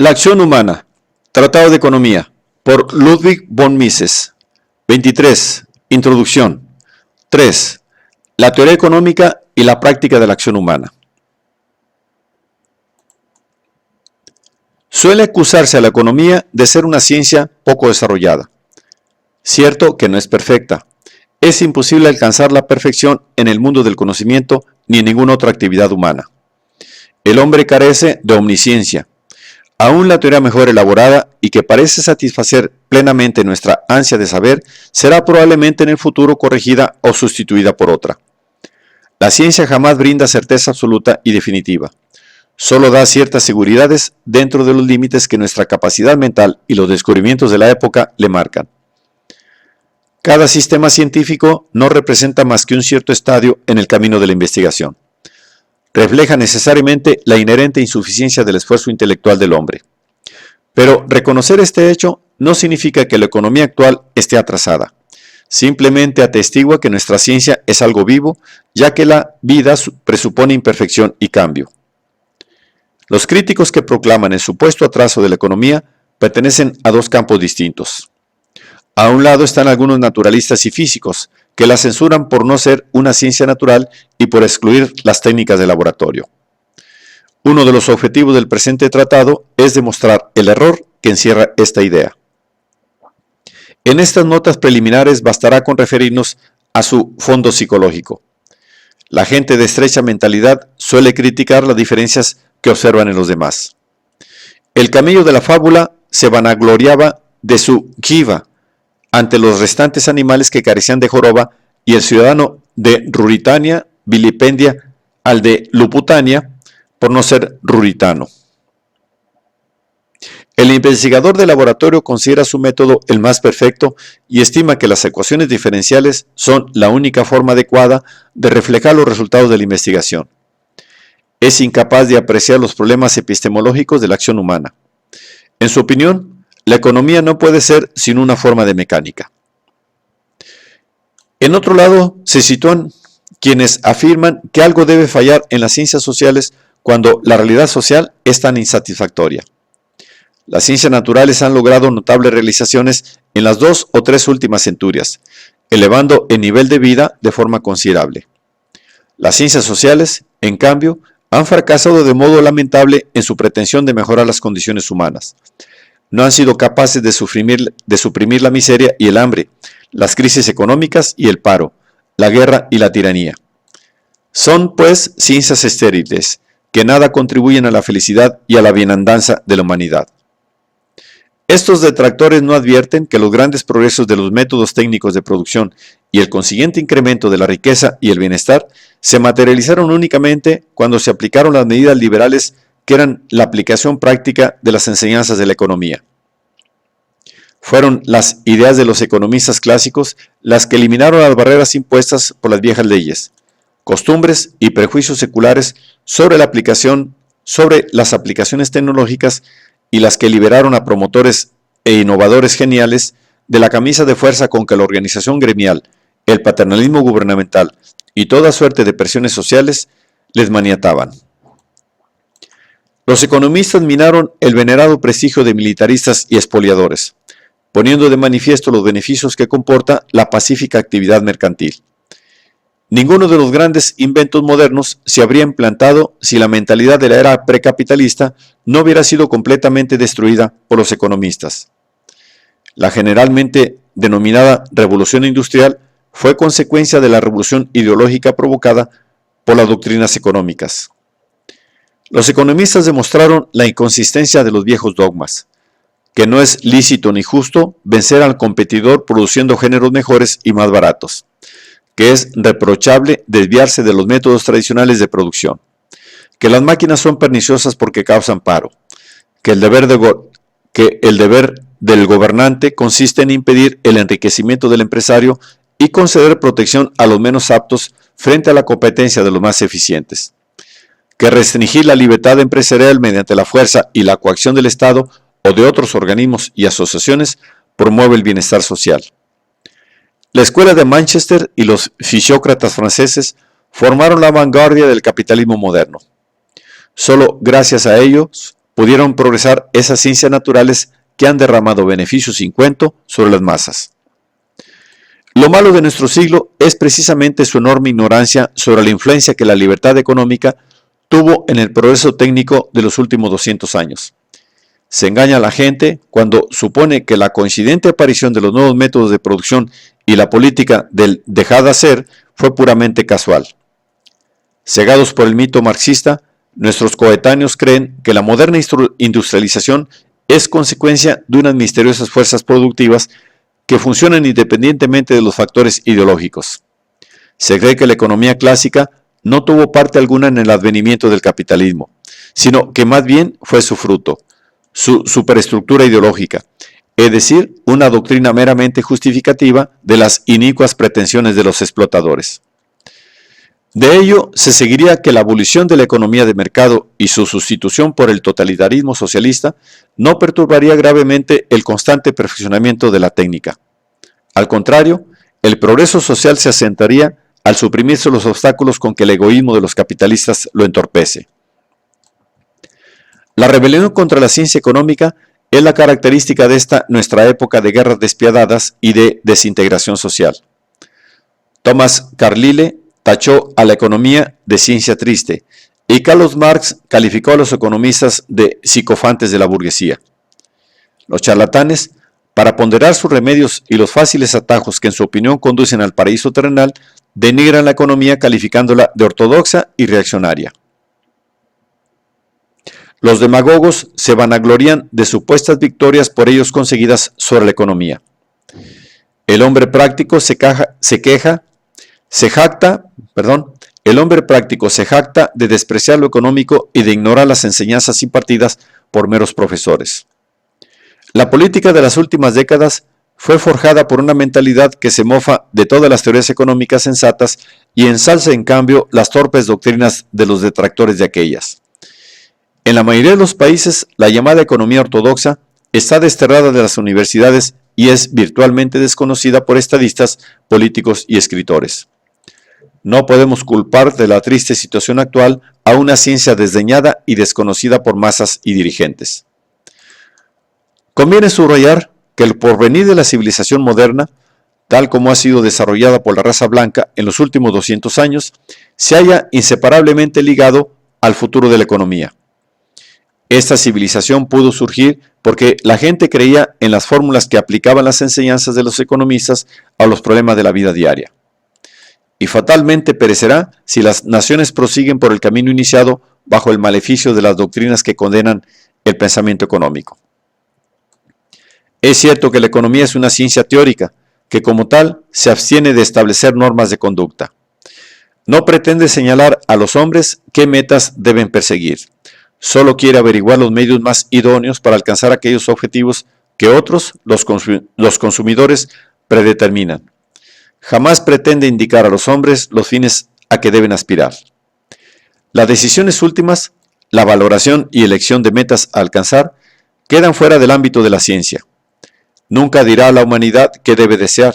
La acción humana. Tratado de Economía. Por Ludwig von Mises. 23. Introducción. 3. La teoría económica y la práctica de la acción humana. Suele acusarse a la economía de ser una ciencia poco desarrollada. Cierto que no es perfecta. Es imposible alcanzar la perfección en el mundo del conocimiento ni en ninguna otra actividad humana. El hombre carece de omnisciencia. Aún la teoría mejor elaborada y que parece satisfacer plenamente nuestra ansia de saber, será probablemente en el futuro corregida o sustituida por otra. La ciencia jamás brinda certeza absoluta y definitiva. Solo da ciertas seguridades dentro de los límites que nuestra capacidad mental y los descubrimientos de la época le marcan. Cada sistema científico no representa más que un cierto estadio en el camino de la investigación. Refleja necesariamente la inherente insuficiencia del esfuerzo intelectual del hombre. Pero reconocer este hecho no significa que la economía actual esté atrasada. Simplemente atestigua que nuestra ciencia es algo vivo, ya que la vida presupone imperfección y cambio. Los críticos que proclaman el supuesto atraso de la economía pertenecen a dos campos distintos. A un lado están algunos naturalistas y físicos, que la censuran por no ser una ciencia natural y por excluir las técnicas de laboratorio. Uno de los objetivos del presente tratado es demostrar el error que encierra esta idea. En estas notas preliminares bastará con referirnos a su fondo psicológico. La gente de estrecha mentalidad suele criticar las diferencias que observan en los demás. El camello de la fábula se vanagloriaba de su jiva ante los restantes animales que carecían de joroba, y el ciudadano de Ruritania vilipendia al de Luputania por no ser ruritano. El investigador de laboratorio considera su método el más perfecto y estima que las ecuaciones diferenciales son la única forma adecuada de reflejar los resultados de la investigación. Es incapaz de apreciar los problemas epistemológicos de la acción humana. En su opinión, la economía no puede ser sino una forma de mecánica. En otro lado, se sitúan quienes afirman que algo debe fallar en las ciencias sociales cuando la realidad social es tan insatisfactoria. Las ciencias naturales han logrado notables realizaciones en las 2 o 3 últimas centurias, elevando el nivel de vida de forma considerable. Las ciencias sociales, en cambio, han fracasado de modo lamentable en su pretensión de mejorar las condiciones humanas. No han sido capaces de suprimir la miseria y el hambre, las crisis económicas y el paro, la guerra y la tiranía. Son, pues, ciencias estériles, que nada contribuyen a la felicidad y a la bienandanza de la humanidad. Estos detractores no advierten que los grandes progresos de los métodos técnicos de producción y el consiguiente incremento de la riqueza y el bienestar se materializaron únicamente cuando se aplicaron las medidas liberales que eran la aplicación práctica de las enseñanzas de la economía. Fueron las ideas de los economistas clásicos las que eliminaron las barreras impuestas por las viejas leyes, costumbres y prejuicios seculares sobre las aplicaciones tecnológicas, y las que liberaron a promotores e innovadores geniales de la camisa de fuerza con que la organización gremial, el paternalismo gubernamental y toda suerte de presiones sociales les maniataban. Los economistas minaron el venerado prestigio de militaristas y expoliadores, poniendo de manifiesto los beneficios que comporta la pacífica actividad mercantil. Ninguno de los grandes inventos modernos se habría implantado si la mentalidad de la era precapitalista no hubiera sido completamente destruida por los economistas. La generalmente denominada revolución industrial fue consecuencia de la revolución ideológica provocada por las doctrinas económicas. Los economistas demostraron la inconsistencia de los viejos dogmas, que no es lícito ni justo vencer al competidor produciendo géneros mejores y más baratos, que es reprochable desviarse de los métodos tradicionales de producción, que las máquinas son perniciosas porque causan paro, que el deber del gobernante consiste en impedir el enriquecimiento del empresario y conceder protección a los menos aptos frente a la competencia de los más eficientes, que restringir la libertad empresarial mediante la fuerza y la coacción del Estado o de otros organismos y asociaciones promueve el bienestar social. La escuela de Manchester y los fisiócratas franceses formaron la vanguardia del capitalismo moderno. Solo gracias a ellos pudieron progresar esas ciencias naturales que han derramado beneficios sin cuento sobre las masas. Lo malo de nuestro siglo es precisamente su enorme ignorancia sobre la influencia que la libertad económica tuvo en el progreso técnico de los últimos 200 años. Se engaña a la gente cuando supone que la coincidente aparición de los nuevos métodos de producción y la política del dejar de hacer fue puramente casual. Cegados por el mito marxista, nuestros coetáneos creen que la moderna industrialización es consecuencia de unas misteriosas fuerzas productivas que funcionan independientemente de los factores ideológicos. Se cree que la economía clásica no tuvo parte alguna en el advenimiento del capitalismo, sino que más bien fue su fruto, su superestructura ideológica, es decir, una doctrina meramente justificativa de las inicuas pretensiones de los explotadores. De ello se seguiría que la abolición de la economía de mercado y su sustitución por el totalitarismo socialista no perturbaría gravemente el constante perfeccionamiento de la técnica. Al contrario, el progreso social se asentaría al suprimirse los obstáculos con que el egoísmo de los capitalistas lo entorpece. La rebelión contra la ciencia económica es la característica de esta nuestra época de guerras despiadadas y de desintegración social. Thomas Carlyle tachó a la economía de ciencia triste y Carlos Marx calificó a los economistas de psicofantes de la burguesía. Los charlatanes, para ponderar sus remedios y los fáciles atajos que en su opinión conducen al paraíso terrenal, denigran la economía calificándola de ortodoxa y reaccionaria. Los demagogos se vanaglorian de supuestas victorias por ellos conseguidas sobre la economía. El hombre práctico se jacta de despreciar lo económico y de ignorar las enseñanzas impartidas por meros profesores. La política de las últimas décadas fue forjada por una mentalidad que se mofa de todas las teorías económicas sensatas y ensalza en cambio las torpes doctrinas de los detractores de aquellas. En la mayoría de los países, la llamada economía ortodoxa está desterrada de las universidades y es virtualmente desconocida por estadistas, políticos y escritores. No podemos culpar de la triste situación actual a una ciencia desdeñada y desconocida por masas y dirigentes. Conviene subrayar que el porvenir de la civilización moderna, tal como ha sido desarrollada por la raza blanca en los últimos 200 años, se halla inseparablemente ligado al futuro de la economía. Esta civilización pudo surgir porque la gente creía en las fórmulas que aplicaban las enseñanzas de los economistas a los problemas de la vida diaria. Y fatalmente perecerá si las naciones prosiguen por el camino iniciado bajo el maleficio de las doctrinas que condenan el pensamiento económico. Es cierto que la economía es una ciencia teórica, que como tal se abstiene de establecer normas de conducta. No pretende señalar a los hombres qué metas deben perseguir. Solo quiere averiguar los medios más idóneos para alcanzar aquellos objetivos que otros, los consumidores, predeterminan. Jamás pretende indicar a los hombres los fines a que deben aspirar. Las decisiones últimas, la valoración y elección de metas a alcanzar, quedan fuera del ámbito de la ciencia. Nunca dirá a la humanidad qué debe desear,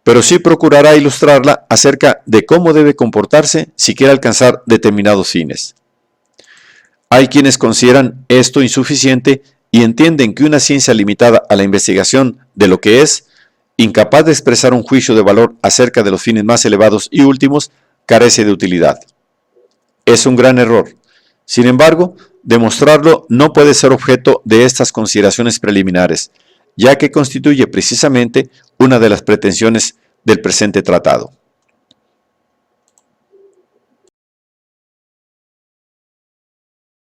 pero sí procurará ilustrarla acerca de cómo debe comportarse si quiere alcanzar determinados fines. Hay quienes consideran esto insuficiente y entienden que una ciencia limitada a la investigación de lo que es, incapaz de expresar un juicio de valor acerca de los fines más elevados y últimos, carece de utilidad. Es un gran error. Sin embargo, demostrarlo no puede ser objeto de estas consideraciones preliminares, ya que constituye precisamente una de las pretensiones del presente tratado.